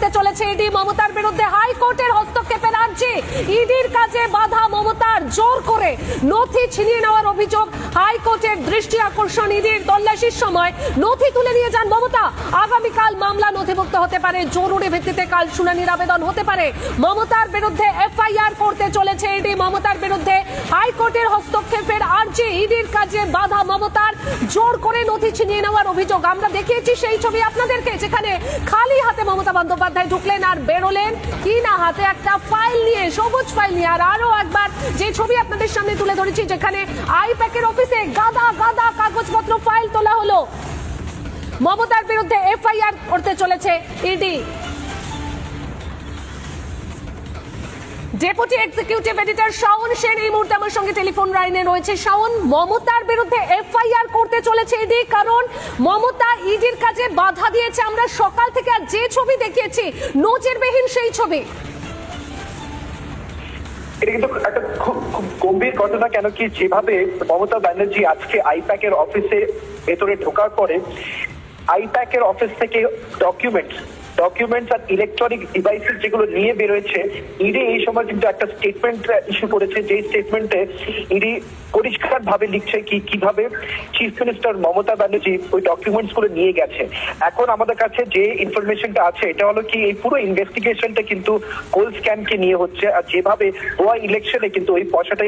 করতে চলেছে ইডি। মমতার বিরুদ্ধে হাইকোর্টের হস্তক্ষেপের আর্জি। ইডির কাজে বাধা মমতার, জোর করে নথি ছিনিয়ে নেওয়ার অভিযোগ। হাইকোর্টের দৃষ্টি আকর্ষণ। ইডির তল্লাশির সময় নথি তুলে নিয়ে যান মমতা। আগামীকাল মামলা নথিভুক্ত হতে পারে, জরুরি ভিত্তিতে কাল শুনানির আবেদন হতে পারে। মমতার বিরুদ্ধে এফআইআর করতে চলেছে ইডি। মমতার বিরুদ্ধে হাইকোর্টের হস্তক্ষেপের আর্জি। ইডির কাজে বাধা মমতার, জোর করে নথি ছিনিয়ে নেওয়ার অভিযোগ। আমরা দেখিয়েছি সেই ছবি আপনাদেরকে, যেখানে খালি হাতে মমতা বন্দ্যোপাধ্যায় ঢুকলেন আর বেরোলেন কি না হাতে একটা ফাইল নিয়ে, সবুজ ফাইল নিয়ে। আর আরো একবার যে ছবি আপনাদের সামনে তুলে ধরেছি, যেখানে আইপ্যাকের অফিসে গাদা গাদা কাগজপত্র, ফাইল তোলা হলো। মমতার বিরুদ্ধে এফআইআর করতে চলেছে ED. Deputy executive editor Shaon Sen এই মুহূর্তে আমার সঙ্গে টেলিফোন লাইনে রয়েছে। শাওন, মমতার বিরুদ্ধে এফআইআর করতে চলেছে ইডি, কারণ মমতা ইডির কাজে বাধা দিয়েছে। আমরা সকাল থেকে আর যে ছবি দেখিয়েছি, নজিরবিহীন সেই ছবি। এটা কিন্তু একটা খুব গম্ভীর ঘটনা। কেন কি, যেভাবে মমতা ব্যানার্জি আজকে আইপ্যাকের অফিসে ভেতরে ঢোকার পরে আইপ্যাকের অফিস থেকে ডকুমেন্টস আর ইলেকট্রনিক ডিভাইসেস যেগুলো নিয়ে বেরোয়েছে, ইডি এই সময় কিন্তু একটা স্টেটমেন্ট ইস্যু করেছে। যে স্টেটমেন্টে ইডি পরিষ্কার ভাবে লিখছে কিভাবে চিফ মিনিস্টার মমতা ব্যানার্জি ওই ডকুমেন্টস গুলো নিয়ে গেছে। এখন আমাদের কাছে যে ইনফরমেশনটা আছে, এটা হলো কি এই পুরো ইনভেস্টিগেশনটা কিন্তু গোল্ড স্ক্যামকে নিয়ে হচ্ছে। আর যেভাবে গোয়া ইলেকশনে কিন্তু ওই পয়সাটা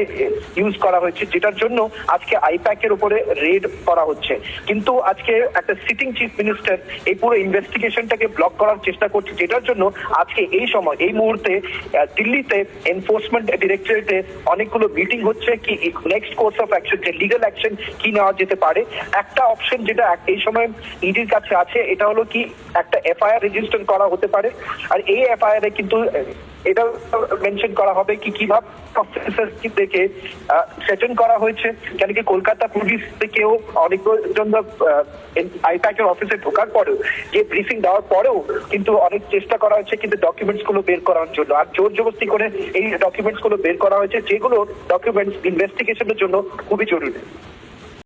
ইউজ করা হয়েছে, যেটার জন্য আজকে আইপ্যাকের উপরে রেড করা হচ্ছে। কিন্তু আজকে একটা সিটিং চিফ মিনিস্টার এই পুরো ইনভেস্টিগেশনটাকে ব্লক করার চেষ্টা করছে, যেটার জন্য আজকে এই সময় এই মুহূর্তে দিল্লিতে এনফোর্সমেন্ট ডিরেক্টরেটে অনেকগুলো মিটিং হচ্ছে কি নেক্সট কোর্স অফ অ্যাকশন, যে লিগাল অ্যাকশন কি নেওয়া যেতে পারে। একটা অপশন যেটা এই সময় ইডির কাছে আছে, এটা হলো কি একটা এফআইআর রেজিস্টার করা হতে পারে। আর এই এফআইআর এ কিন্তু এটা মেনশন করা হবে কি কিভাবে অফিসারদেরকে সেটেন করা হয়েছে। কেন কি কলকাতা পুলিশ থেকেও অনেকজন আইপ্যাকের অফিসে ঢোকার পরেও, যে ব্রিফিং দেওয়ার পরেও কিন্তু অনেক চেষ্টা করা হয়েছে কিন্তু ডকুমেন্টস গুলো বের করার জন্য। আর জোর জবরদস্তি করে এই ডকুমেন্টস গুলো বের করা হয়েছে, যেগুলো ডকুমেন্টস ইনভেস্টিগেশনের জন্য খুবই জরুরি।